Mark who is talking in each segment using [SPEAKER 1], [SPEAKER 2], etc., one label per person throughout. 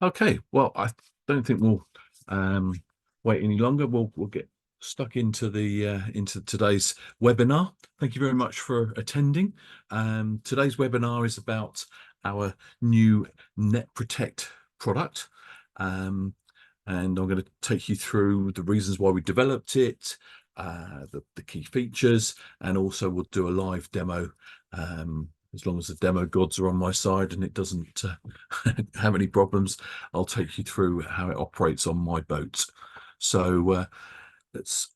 [SPEAKER 1] Okay, well, I don't think we'll um, wait any longer. We'll get stuck into the into today's webinar. Thank you very much for attending. Today's webinar is about our new Net Protect product, um, and I'm going to take you through the reasons why we developed it, the key features, and also we'll do a live demo. As long as the demo gods are on my side and it doesn't have any problems, I'll take you through how it operates on my boat. So let's.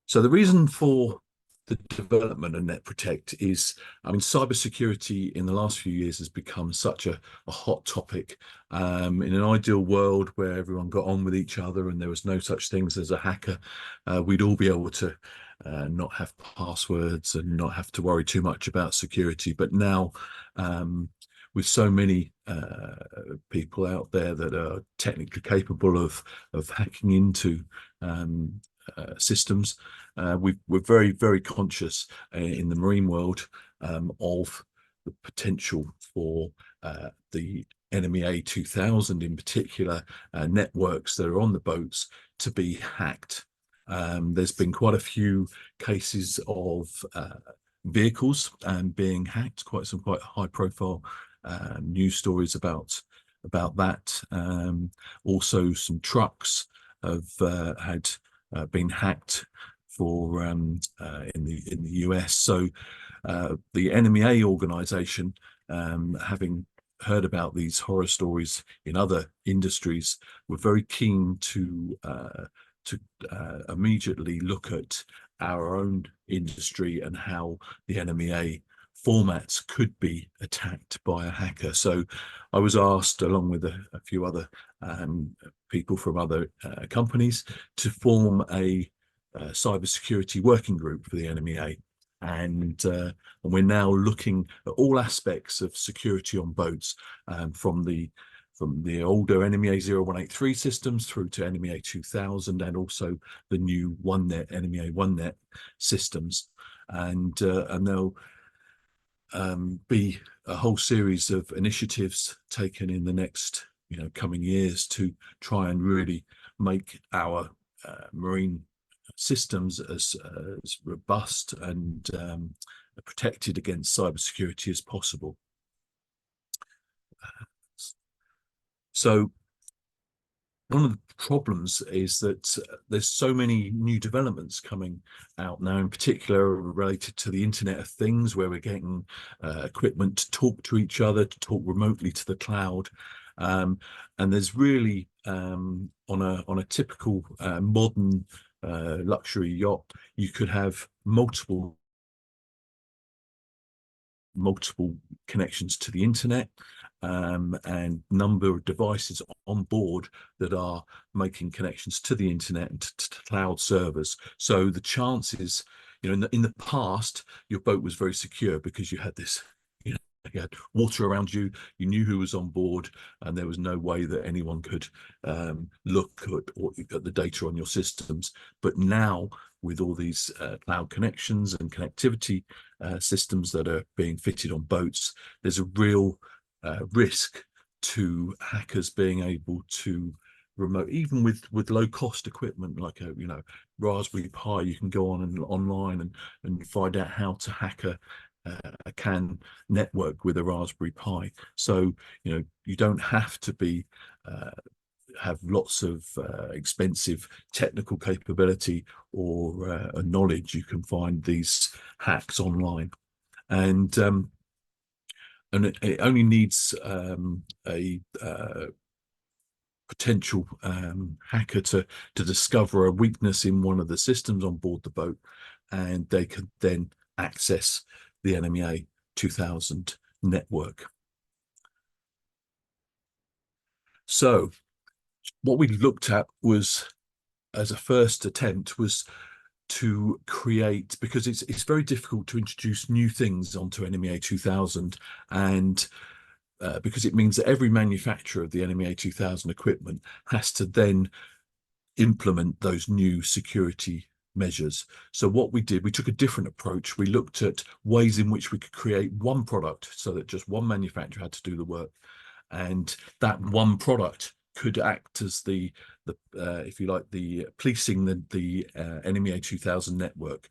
[SPEAKER 1] So the reason for the development of Net Protect is, I mean, cybersecurity in the last few years has become such a hot topic. In an ideal world where everyone got on with each other and there was no such things as a hacker, we'd all be able to not have passwords and not have to worry too much about security. But now, with so many people out there that are technically capable of hacking into systems, we're very, very conscious in the marine world of the potential for the NMEA 2000 in particular networks that are on the boats to be hacked. There's been quite a few cases of vehicles being hacked, quite high profile news stories about that. Also some trucks have had been hacked for in the US. So the NMEA organization, having heard about these horror stories in other industries, were very keen to immediately look at our own industry and how the NMEA formats could be attacked by a hacker. So I was asked, along with a few other people from other companies, to form a cybersecurity working group for the NMEA. And we're now looking at all aspects of security on boats, from the older NMEA 0183 systems through to NMEA 2000, and also the new NMEA OneNet systems. And there'll be a whole series of initiatives taken in the next coming years to try and really make our marine systems as robust and protected against cybersecurity as possible. So one of the problems is that there's so many new developments coming out now, in particular related to the Internet of Things, where we're getting equipment to talk to each other, to talk remotely to the cloud. And there's really, on a typical modern luxury yacht, you could have multiple connections to the internet, and number of devices on board that are making connections to the internet and to cloud servers. So the chances, in the past, your boat was very secure because you had this, you had water around you, you knew who was on board, and there was no way that anyone could look at the data on your systems. But now, with all these cloud connections and connectivity systems that are being fitted on boats, there's a real risk to hackers being able to remote, even with low cost equipment like a Raspberry Pi. You can go on and online and find out how to hack a CAN network with a Raspberry Pi. So you don't have to be have lots of expensive technical capability or knowledge. You can find these hacks online, and it only needs a potential hacker to discover a weakness in one of the systems on board the boat, and they can then access the NMEA 2000 network. So what we looked at was, as a first attempt, was to create, because it's very difficult to introduce new things onto NMEA 2000, and because it means that every manufacturer of the NMEA 2000 equipment has to then implement those new security measures. So what we did, we took a different approach. We looked at ways in which we could create one product so that just one manufacturer had to do the work, and that one product could act as the if you like, the policing the NMEA 2000 network,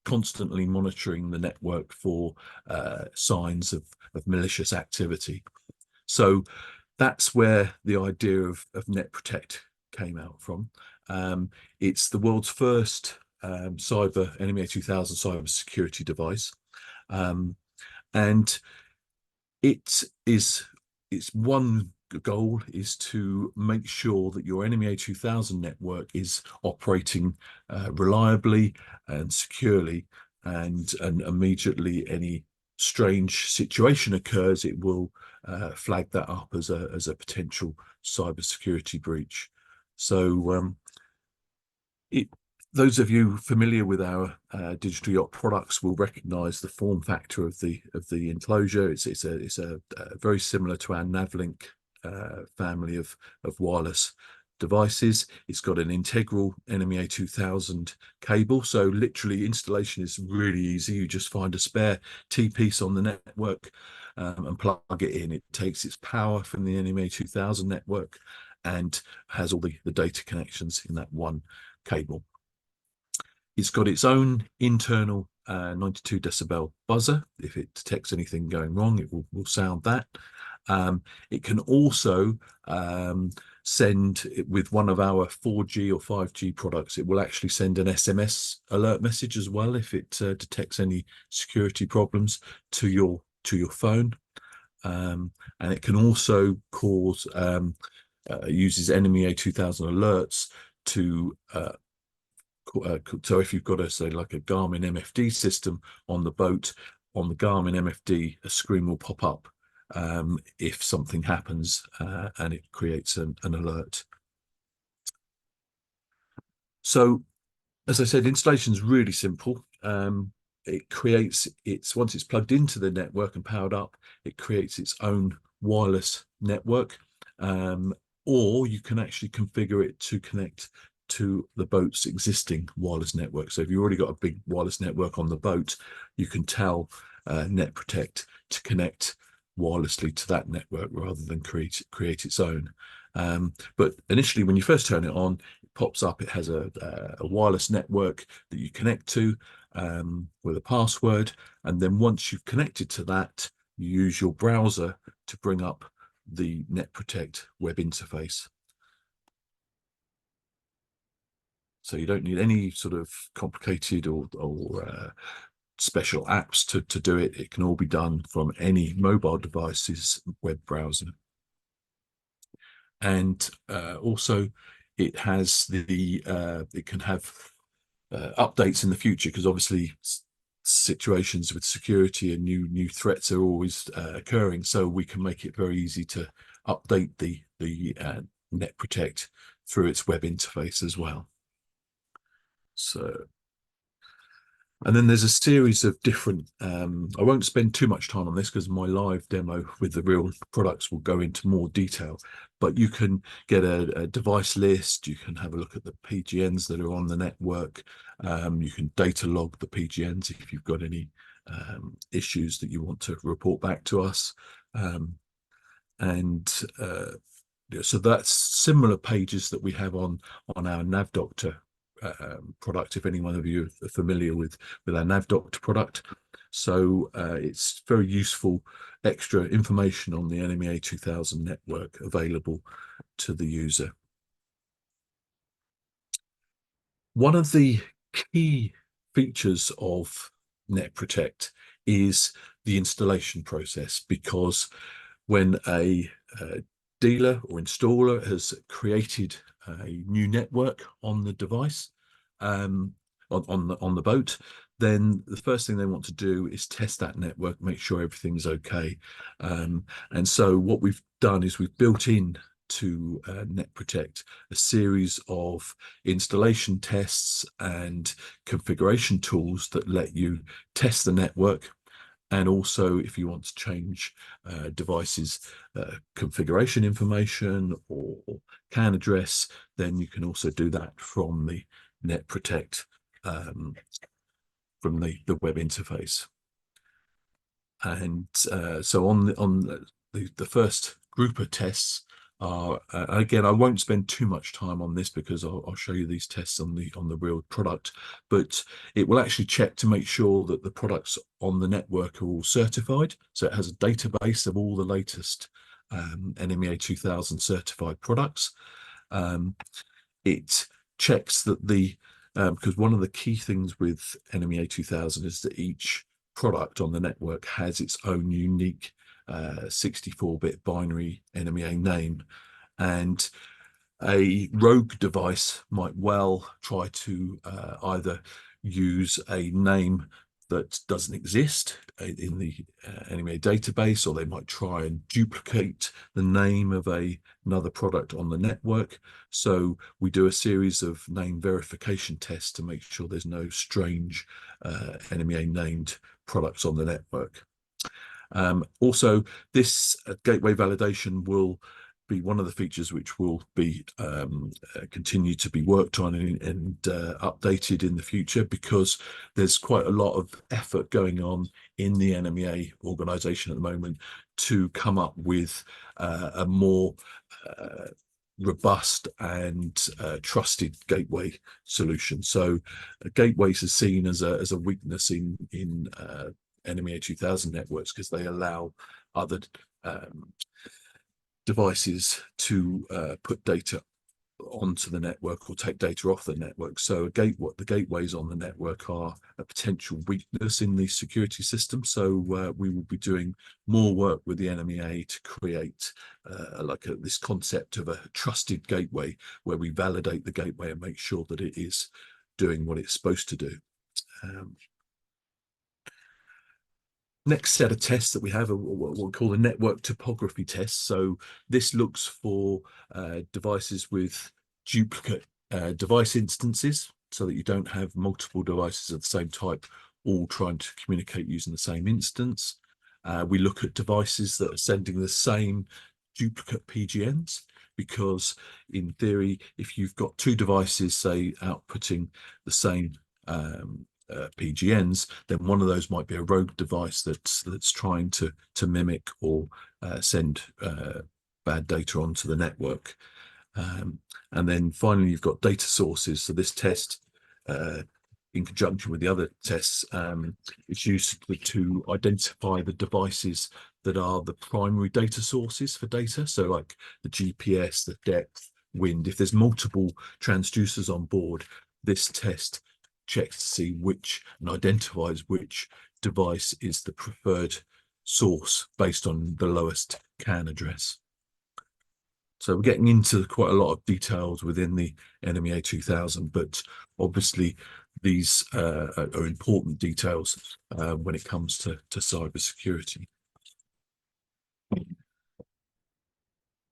[SPEAKER 1] constantly monitoring the network for signs of malicious activity. So that's where the idea of Net Protect came out from. It's the world's first cyber NMEA 2000 cyber security device, and its one goal is to make sure that your NMEA 2000 network is operating reliably and securely, and immediately any strange situation occurs, it will flag that up as a potential cybersecurity breach. So those of you familiar with our Digital Yacht products will recognise the form factor of the enclosure. It's a very similar to our Navlink family of wireless devices. It's got an integral NMEA 2000 cable, so literally installation is really easy. You just find a spare T-piece on the network and plug it in. It takes its power from the NMEA 2000 network and has all the data connections in that one cable. It's got its own internal 92 decibel buzzer. If it detects anything going wrong, it will sound that. It can also send it with one of our 4G or 5G products. It will actually send an SMS alert message as well if it detects any security problems to your phone. And it can also cause uses NMEA 2000 alerts to so if you've got say like a Garmin MFD system on the boat, on the Garmin MFD, a screen will pop up if something happens, and it creates an alert. So, as I said, installation is really simple. It creates once it's plugged into the network and powered up, it creates its own wireless network, or you can actually configure it to connect to the boat's existing wireless network. So if you've already got a big wireless network on the boat, you can tell Net Protect to connect wirelessly to that network rather than create its own. But initially, when you first turn it on, it pops up. It has a wireless network that you connect to with a password, and then once you've connected to that, you use your browser to bring up the Net Protect web interface. So you don't need any sort of complicated or special apps to do it. It can all be done from any mobile device's web browser. And also it has it can have updates in the future, because obviously situations with security and new threats are always occurring. So we can make it very easy to update the Net Protect through its web interface as well. So, and then there's a series of different, I won't spend too much time on this because my live demo with the real products will go into more detail, but you can get a device list, you can have a look at the PGNs that are on the network, you can data log the PGNs if you've got any issues that you want to report back to us. So that's similar pages that we have on our NavDoctor product, if any one of you are familiar with our NavDoctor product. So it's very useful extra information on the NMEA 2000 network available to the user. One of the key features of Net Protect is the installation process, because when a dealer or installer has created a new network on the device, on the boat, then the first thing they want to do is test that network, make sure everything's okay. And so what we've done is we've built in to Net Protect a series of installation tests and configuration tools that let you test the network. And also, if you want to change devices configuration information or CAN address, then you can also do that from the Net Protect, from the web interface. And so on the first group of tests are, again, I won't spend too much time on this because I'll show you these tests on the real product, but it will actually check to make sure that the products on the network are all certified. So it has a database of all the latest NMEA 2000 certified products. It checks that because one of the key things with NMEA 2000 is that each product on the network has its own unique 64-bit binary NMEA name, and a rogue device might well try to either use a name that doesn't exist in the NMEA database, or they might try and duplicate the name of another product on the network. So we do a series of name verification tests to make sure there's no strange NMEA named products on the network. Also, this gateway validation will be one of the features which will be continue to be worked on and updated in the future, because there's quite a lot of effort going on in the NMEA organization at the moment to come up with a more robust and trusted gateway solution. So gateways are seen as a weakness in NMEA 2000 networks, because they allow other devices to put data onto the network or take data off the network. So the gateways on the network are a potential weakness in the security system. So we will be doing more work with the NMEA to create this concept of a trusted gateway, where we validate the gateway and make sure that it is doing what it's supposed to do. Next set of tests that we have are what we call the network topography tests. So this looks for devices with duplicate device instances, so that you don't have multiple devices of the same type all trying to communicate using the same instance. We look at devices that are sending the same duplicate PGNs, because in theory, if you've got two devices, say, outputting the same PGNs, then one of those might be a rogue device that's trying to mimic or send bad data onto the network. And then finally, you've got data sources. So this test, in conjunction with the other tests, is used to identify the devices that are the primary data sources for data. So like the GPS, the depth, wind. If there's multiple transducers on board, this test checks to see which and identifies which device is the preferred source based on the lowest CAN address. So we're getting into quite a lot of details within the NMEA 2000, but obviously these are important details when it comes to cybersecurity.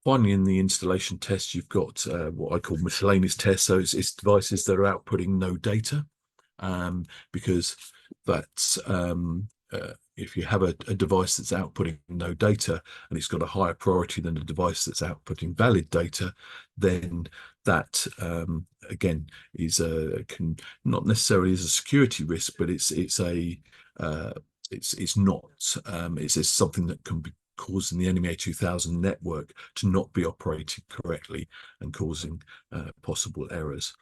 [SPEAKER 1] Finally, in the installation test, you've got what I call miscellaneous tests. So it's devices that are outputting no data. Because that's if you have a device that's outputting no data and it's got a higher priority than a device that's outputting valid data, then that again is not necessarily as a security risk, but it's something that can be causing the NMEA 2000 network to not be operating correctly and causing possible errors.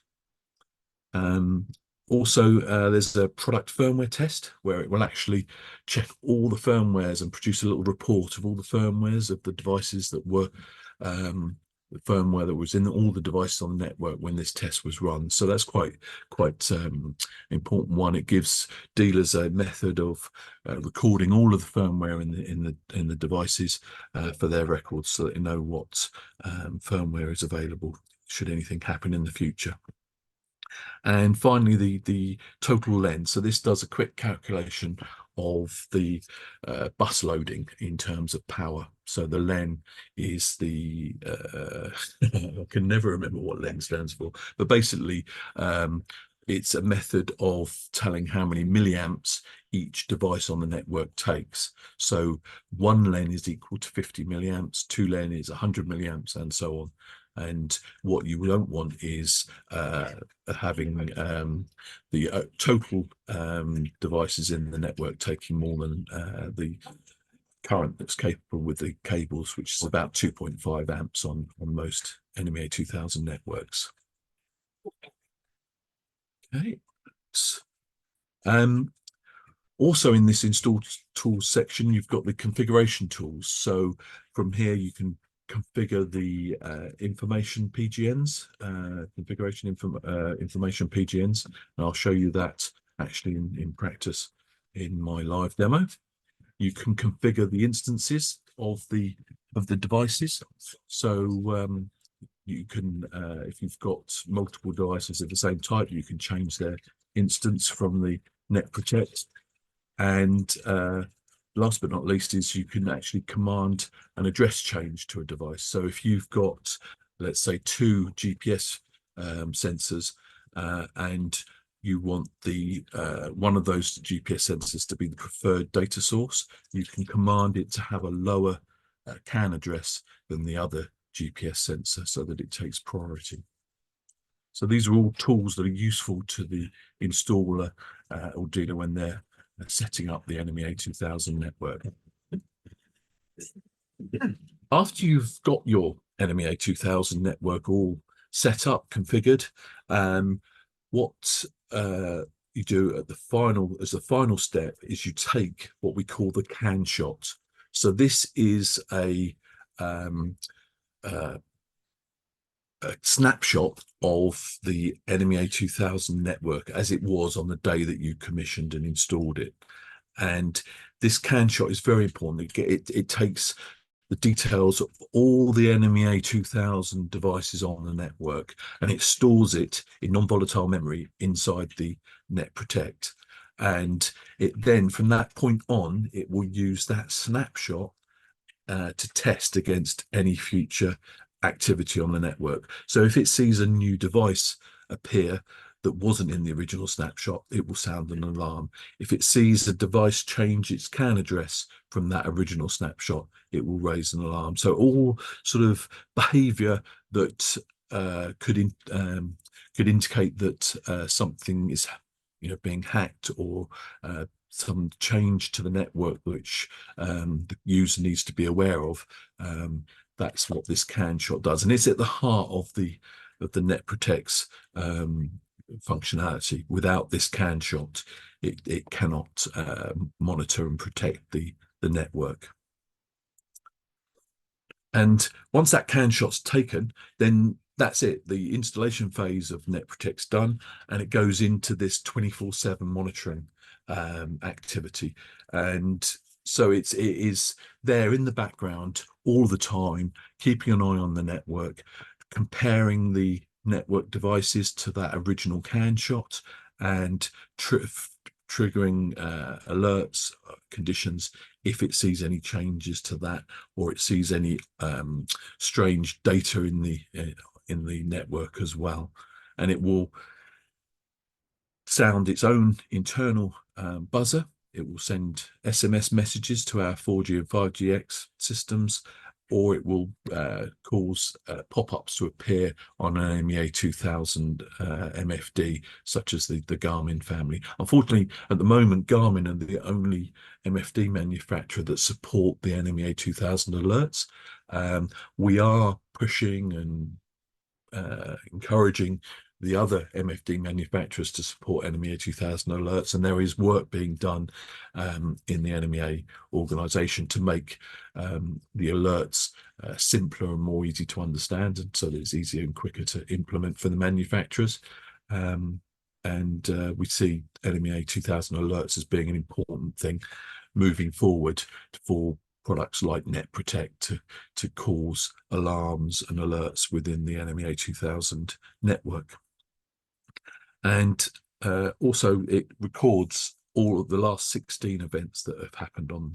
[SPEAKER 1] Also, there's a product firmware test where it will actually check all the firmwares and produce a little report of all the firmwares of the devices that were the firmware that was in all the devices on the network when this test was run. So that's quite important one. It gives dealers a method of recording all of the firmware in the devices for their records, so that they know what firmware is available should anything happen in the future. And finally, the total lens. So this does a quick calculation of the bus loading in terms of power. So the len is the I can never remember what len stands for, but basically it's a method of telling how many milliamps each device on the network takes. So one len is equal to 50 milliamps, two len is 100 milliamps, and so on. And what you don't want is having the total devices in the network taking more than the current that's capable with the cables, which is about 2.5 amps on most NMEA 2000 networks. Okay. Also in this install tools section, you've got the configuration tools. So from here, you can configure the information PGNs, information PGNs, and I'll show you that actually in practice in my live demo. You can configure the instances of the devices. So you can, if you've got multiple devices of the same type, you can change their instance from the Net Protect. And last but not least is you can actually command an address change to a device. So if you've got, let's say, 2 GPS sensors and you want the one of those GPS sensors to be the preferred data source, you can command it to have a lower CAN address than the other GPS sensor so that it takes priority. So these are all tools that are useful to the installer or dealer when they're setting up the NMEA 2000 network. After you've got your NMEA 2000 network all set up, configured, what you do at the final step is you take what we call the CAN shot. So this is a snapshot of the NMEA 2000 network as it was on the day that you commissioned and installed it. And this CAN shot is very important. It takes the details of all the NMEA 2000 devices on the network, and it stores it in non-volatile memory inside the Net Protect. And it then, from that point on, it will use that snapshot to test against any future activity on the network. So if it sees a new device appear that wasn't in the original snapshot, it will sound an alarm. If it sees a device change its CAN address from that original snapshot, it will raise an alarm. So all sort of behavior that could indicate that something is being hacked, or some change to the network which the user needs to be aware of. That's what this CAN shot does, and it's at the heart of the Net Protect's functionality. Without this CAN shot, it cannot monitor and protect the network. And once that CAN shot's taken, then that's it. The installation phase of Net Protect's done, and it goes into this 24/7 monitoring activity. And so it is there in the background all the time, keeping an eye on the network, comparing the network devices to that original CAN shot, and triggering alerts, conditions, if it sees any changes to that, or it sees any strange data in the network as well. And it will sound its own internal buzzer. It will send SMS messages to our 4G and 5GX systems, or it will cause pop-ups to appear on an NMEA 2000 MFD, such as the Garmin family. Unfortunately, at the moment, Garmin are the only MFD manufacturer that support the NMEA 2000 alerts. We are pushing and encouraging the other MFD manufacturers to support NMEA 2000 alerts, and there is work being done in the NMEA organization to make the alerts simpler and more easy to understand, and so that it's easier and quicker to implement for the manufacturers. And we see NMEA 2000 alerts as being an important thing moving forward for products like Net Protect to cause alarms and alerts within the NMEA 2000 network. And also it records all of the last 16 events that have happened on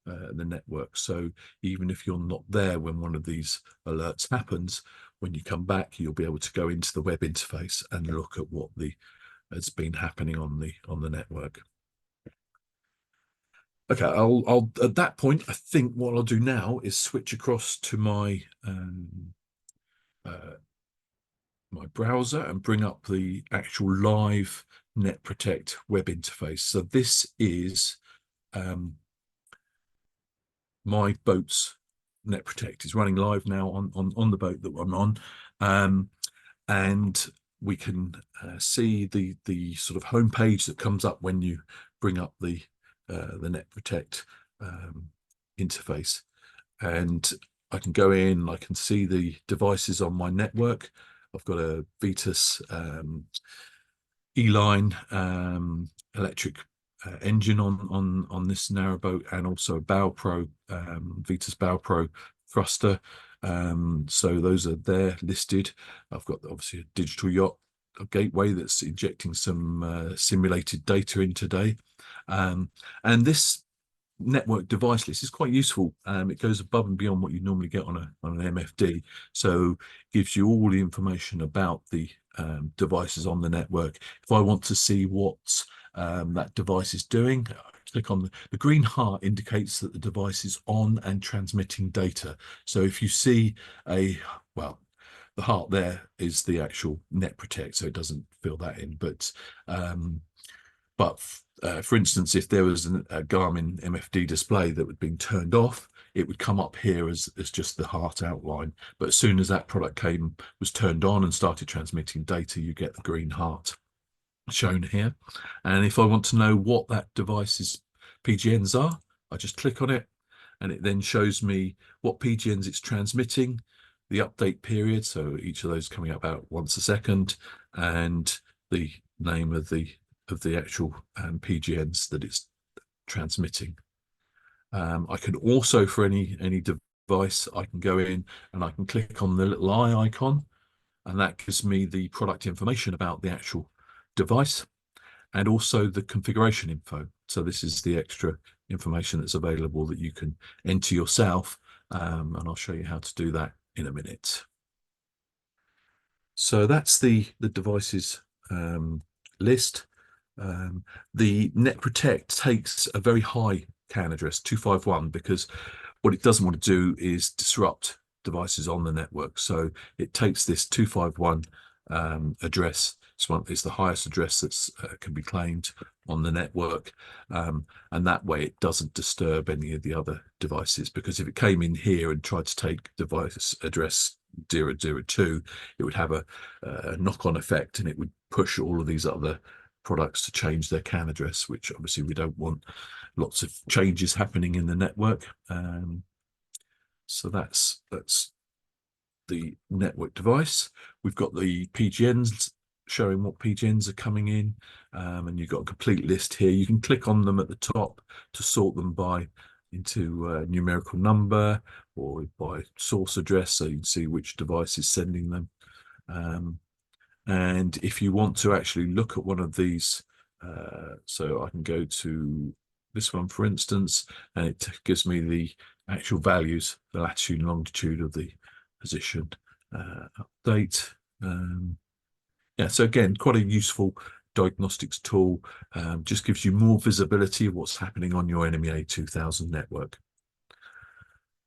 [SPEAKER 1] the network. So even if you're not there when one of these alerts happens, when you come back, you'll be able to go into the web interface and look at what has been happening on the network. Okay, I'll at that point, I think what I'll do now is switch across to my my browser and bring up the actual live Net Protect web interface. So this is my boat's Net Protect is running live now on the boat that I'm on, and we can see the sort of home page that comes up when you bring up the Net Protect interface, and I can go in. I can see the devices on my network. I've got a Vetus E-line electric engine on this narrowboat, and also a Bow Pro Vetus Bow Pro thruster. So those are there listed. I've got obviously a digital yacht a gateway that's injecting some simulated data in today, and this network device list is quite useful. It goes above and beyond what you normally get on an MFD, so gives you all the information about the devices on the network. If I want to see what that device is doing, click on the green heart indicates that the device is on and transmitting data. So if you see well, the heart there is the actual Net Protect, so it doesn't fill that in, but for instance, if there was a Garmin MFD display that had been turned off, it would come up here as just the heart outline. But as soon as that product was turned on and started transmitting data, you get the green heart shown here. And if I want to know what that device's PGNs are, I just click on it, and it then shows me what PGNs it's transmitting, the update period, so each of those coming up about once a second, and the name of the actual PGNs that it's transmitting. I can also, for any device, I can go in and I can click on the little eye icon, and that gives me the product information about the actual device and also the configuration info. So this is the extra information that's available that you can enter yourself, and I'll show you how to do that in a minute. So that's the devices list. The Net Protect takes a very high CAN address, 251, because what it doesn't want to do is disrupt devices on the network. So it takes this 251 address. It's the highest address that can be claimed on the network, and that way it doesn't disturb any of the other devices, because if it came in here and tried to take device address 002, it would have a knock-on effect, and it would push all of these other products to change their CAN address, which obviously we don't want lots of changes happening in the network. So that's the network device. We've got the PGNs showing what PGNs are coming in, and you've got a complete list here. You can click on them at the top to sort them into numerical number or by source address, so you can see which device is sending them. And if you want to actually look at one of these, so I can go to this one, for instance, and it gives me the actual values, the latitude and longitude of the position update. Yeah, so again, quite a useful diagnostics tool. Just gives you more visibility of what's happening on your NMEA 2000 network.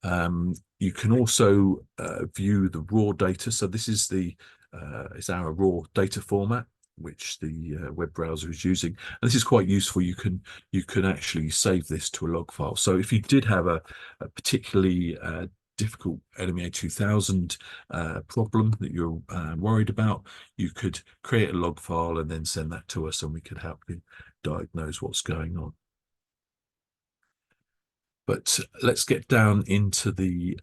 [SPEAKER 1] You can also view the raw data. So this is is our raw data format, which the web browser is using. And this is quite useful. You can actually save this to a log file. So if you did have a particularly difficult NMEA 2000 problem that you're worried about, you could create a log file and then send that to us, and we could help you diagnose what's going on. But let's get down into the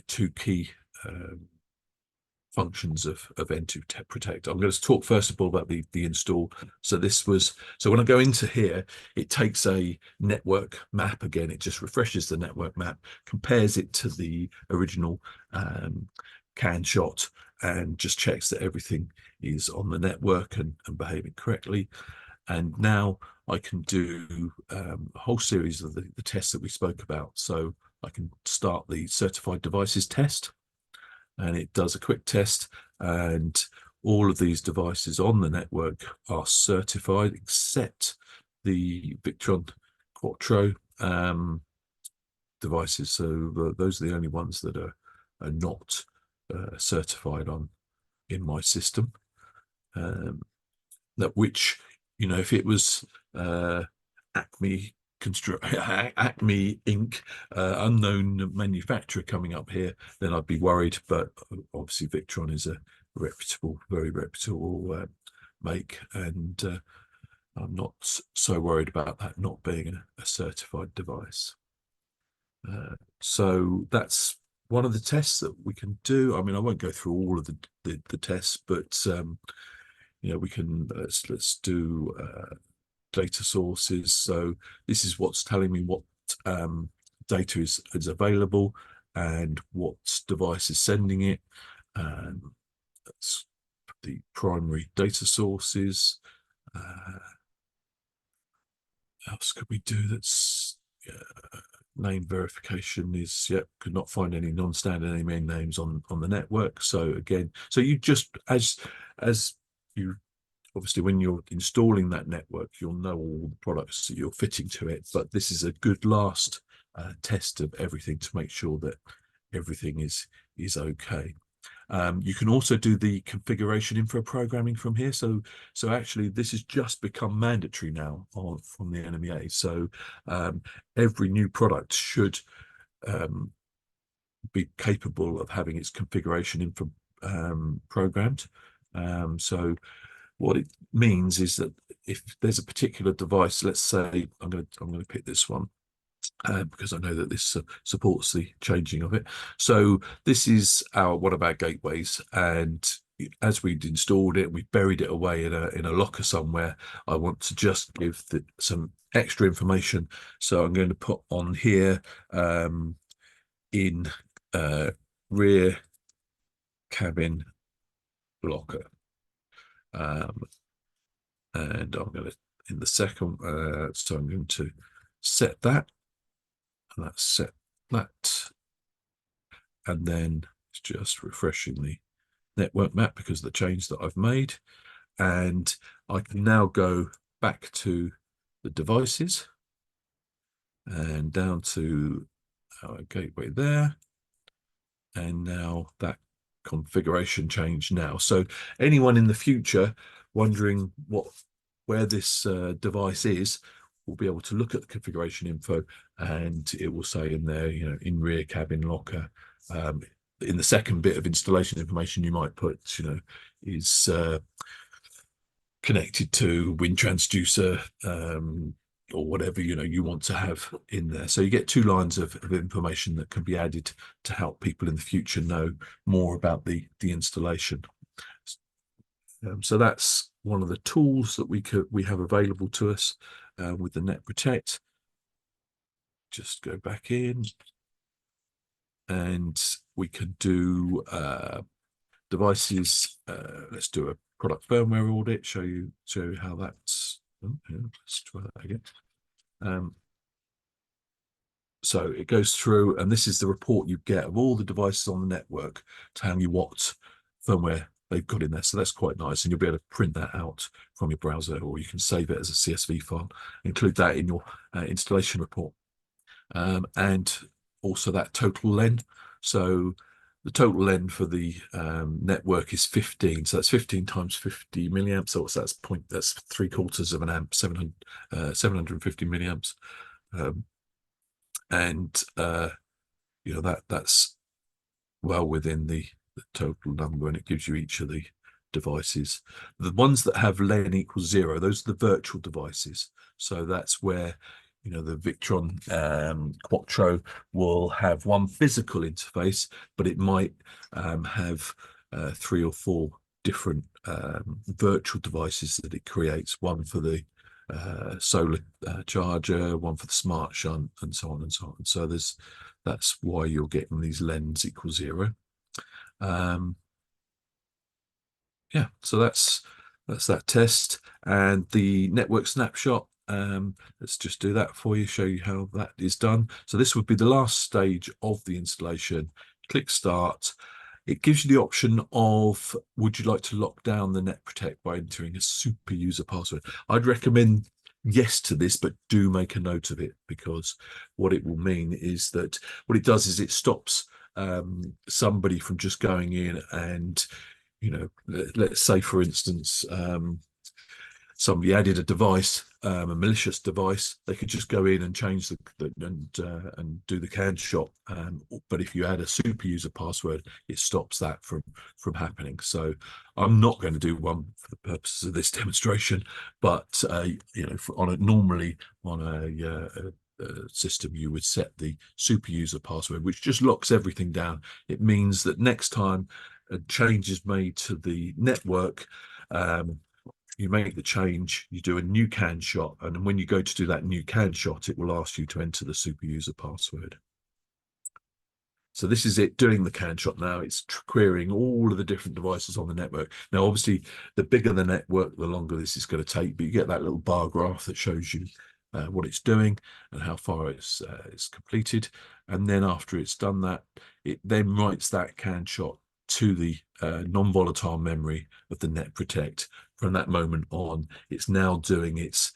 [SPEAKER 1] two key functions of N2 Protect. I'm going to talk first of all about the install. So when I go into here, it takes a network map again. It just refreshes the network map, compares it to the original CAN shot, and just checks that everything is on the network and behaving correctly. And now I can do a whole series of the tests that we spoke about. So I can start the certified devices test, and it does a quick test, and all of these devices on the network are certified except the Victron Quattro devices. So those are the only ones that are not certified in my system. That which, if it was Acme Acme Inc., unknown manufacturer coming up here, then I'd be worried. But obviously, Victron is a reputable, very reputable make, and I'm not so worried about that not being a certified device. So that's one of the tests that we can do. I mean, I won't go through all of the tests, but we can let's do data sources. So this is what's telling me what data is available and what device is sending it. That's the primary data sources. Else could we do? That's name verification is, could not find any non-standard NMEA names on the network. So again, so you just, as you, obviously when you're installing that network, you'll know all the products that you're fitting to it, but this is a good last test of everything to make sure that everything is okay. You can also do the configuration info programming from here. So actually, this has just become mandatory now from the NMEA. So every new product should be capable of having its configuration info programmed. So what it means is that if there's a particular device, let's say I'm going to pick this one. Because I know that this supports the changing of it. So this is one of our gateways, and as we'd installed it, we buried it away in a locker somewhere. I want to just give some extra information, so I'm going to put on here in rear cabin locker, and I'm going to in the second. So I'm going to set that. And that's set that, and then it's just refreshing the network map because of the change that I've made, and I can now go back to the devices and down to our gateway there, and now that configuration change now. So anyone in the future wondering where this device is will be able to look at the configuration info, and it will say in there, in rear cabin locker. In the second bit of installation information, you might put, is connected to wind transducer, or whatever you want to have in there. So you get 2 lines of information that can be added to help people in the future know more about the installation. So that's one of the tools that we have available to us with the Net Protect. Just go back in, and we can do devices. Let's do a product firmware audit. Show you how that's. Let's try that again. So it goes through, and this is the report you get of all the devices on the network, telling you what firmware they've got in there. So that's quite nice, and you'll be able to print that out from your browser, or you can save it as a CSV file, include that in your installation report. And also that total len. So the total len for the network is 15. So that's 15 times 50 milliamps. So that's 3/4 of an amp, 750 milliamps. And that's well within the total number, and it gives you each of the devices. The ones that have len equals 0, those are the virtual devices. So that's where the Victron Quattro will have one physical interface, but it might have 3 or 4 different virtual devices that it creates. One for the solar charger, one for the smart shunt, and so on and so on. So that's why you're getting these lens equals 0. Yeah, so that's that test. And the network snapshot, let's just do that for you, show you how that is done. So this would be the last stage of the installation. Click start. It gives you the option of, would you like to lock down the Net Protect by entering a super user password? I'd recommend yes to this, but do make a note of it, because what it will mean is that what it does is it stops somebody from just going in and, let's say, for instance, somebody added a device, a malicious device, they could just go in and change and do the CAN shot. But if you add a super user password, it stops that from happening. So I'm not going to do one for the purposes of this demonstration, but you know, normally on a system, you would set the super user password, which just locks everything down. It means that next time a change is made to the network, you make the change, you do a new CAN shot, and when you go to do that new CAN shot, it will ask you to enter the super user password. So this is it doing the CAN shot now. It's querying all of the different devices on the network. Now, obviously, the bigger the network, the longer this is going to take, but you get that little bar graph that shows you what it's doing and how far it's completed. And then after it's done that, it then writes that CAN shot to the non-volatile memory of the Net Protect. From that moment on, it's now doing its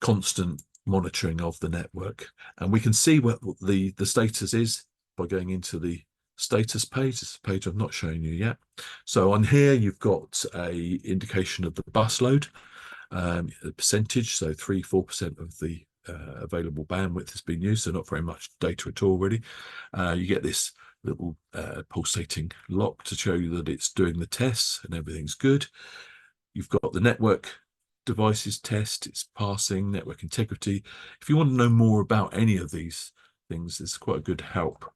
[SPEAKER 1] constant monitoring of the network, and we can see what the status is by going into the status page. It's a page I've not shown you yet. So on here you've got a indication of the bus load, the percentage, so 3-4% of the available bandwidth has been used, so not very much data at all really. You get this little pulsating lock to show you that it's doing the tests and everything's good. You've got the network devices test, it's passing, network integrity. If you want to know more about any of these things, there's quite a good help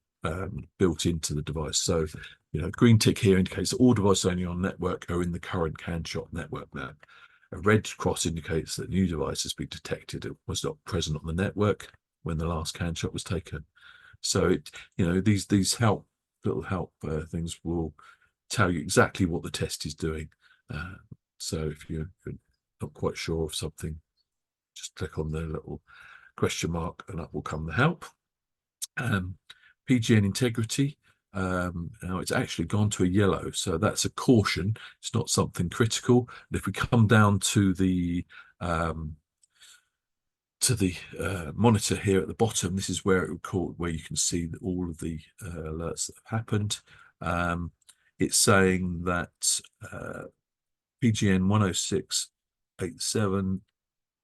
[SPEAKER 1] built into the device. So, you know, green tick here indicates that all devices only on network are in the current CAN shot network map. A red cross indicates that new device has been detected. It was not present on the network when the last CAN shot was taken. So it, you know, these little help things will tell you exactly what the test is doing. So if you're not quite sure of something, just click on the little question mark and up will come the help. PGN integrity, now it's actually gone to a yellow, so that's a caution. It's not something critical. And if we come down to the monitor here at the bottom, this is where it record, where you can see that all of the alerts that have happened. It's saying that PGN 10687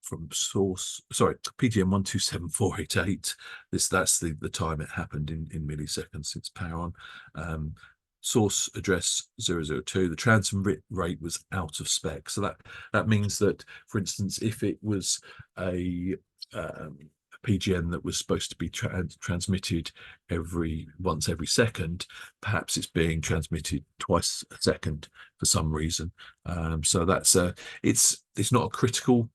[SPEAKER 1] from source, sorry, PGN 127488. That's the time it happened in milliseconds since power on. Source address 002. The transmit rate was out of spec. So that means that, for instance, if it was a PGN that was supposed to be transmitted once every second, perhaps it's being transmitted twice a second for some reason. So that's it's not a critical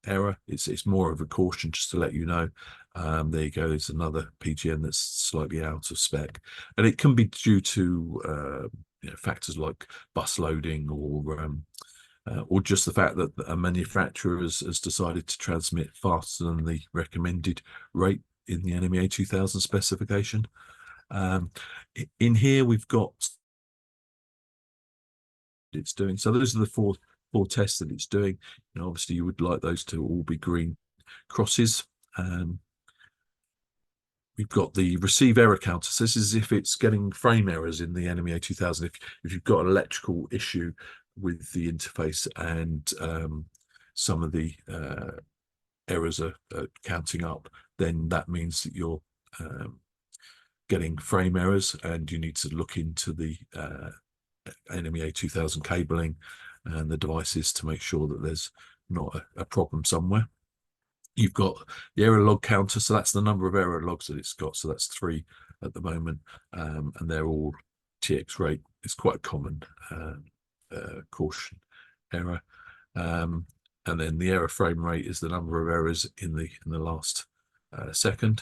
[SPEAKER 1] error. It's more of a caution just to let you know. There you go. There's another PGN that's slightly out of spec, and it can be due to you know, factors like bus loading or just the fact that a manufacturer has decided to transmit faster than the recommended rate in the NMEA 2000 specification. In here we've got it's doing. So those are the four tests that it's doing. And obviously you would like those to all be green crosses. We've got the receive error counter. So this is if it's getting frame errors in the NMEA 2000. If you've got an electrical issue with the interface and some of the errors are counting up, then that means that you're getting frame errors, and you need to look into the NMEA 2000 cabling and the devices to make sure that there's not a problem somewhere. You've got the error log counter, so that's the number of error logs that it's got. So that's 3 at the moment, and they're all TX rate. It's quite a common caution error. And then the error frame rate is the number of errors in the last second.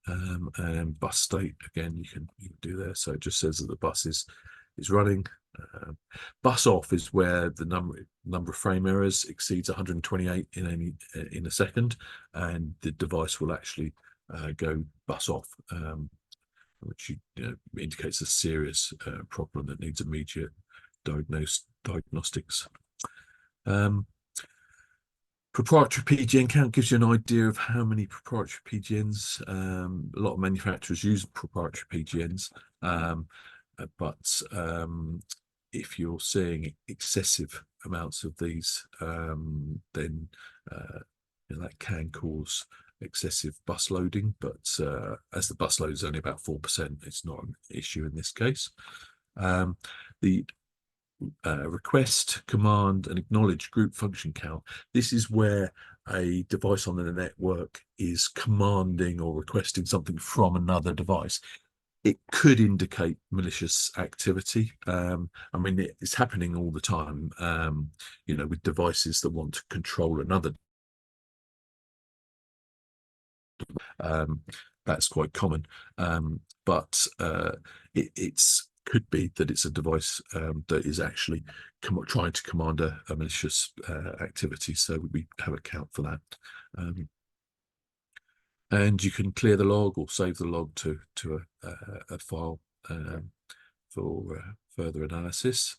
[SPEAKER 1] And bus state, again, you can do there. So it just says that the bus is running. Bus off is where the number of frame errors exceeds 128 in a second, and the device will actually go bus off, which indicates a serious problem that needs immediate diagnostics. Proprietary PGN count gives you an idea of how many proprietary PGNs. A lot of manufacturers use proprietary PGNs, but if you're seeing excessive amounts of these, then that can cause excessive bus loading. But as the bus load is only about 4%, it's not an issue in this case. The request, command, and acknowledge group function count. This is where a device on the network is commanding or requesting something from another device. It could indicate malicious activity. I mean, it's happening all the time, with devices that want to control another. That's quite common. But it's could be that it's a device that is actually trying to command a malicious activity. So we have a count for that. And you can clear the log or save the log to a file for further analysis.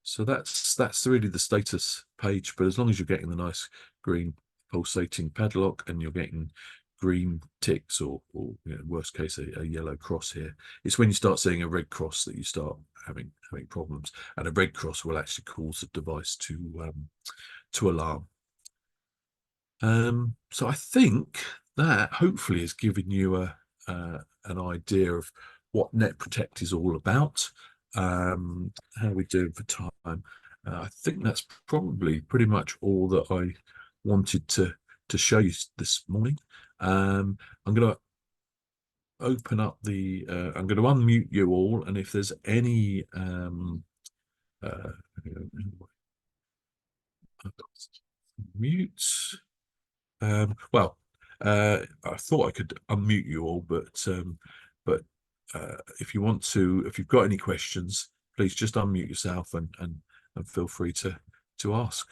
[SPEAKER 1] So that's really the status page. But as long as you're getting the nice green pulsating padlock and you're getting green ticks or worst case a yellow cross here, it's when you start seeing a red cross that you start having problems, and a red cross will actually cause the device to alarm. So I think that hopefully has given you an idea of what Net Protect is all about. How are we doing for time? I think that's probably pretty much all that I wanted to show you this morning. I'm going to open up I'm going to unmute you all, and if there's any mute. Well, I thought I could unmute you all, but if you've got any questions, please just unmute yourself and feel free to ask.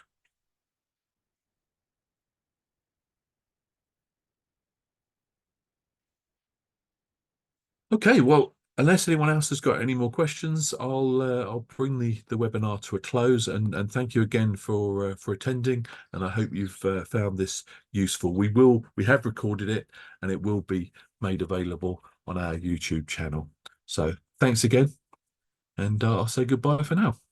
[SPEAKER 1] Okay, well, unless anyone else has got any more questions, I'll bring the webinar to a close, and thank you again for attending, and I hope you've found this useful. We have recorded it, and it will be made available on our YouTube channel. So thanks again, and I'll say goodbye for now.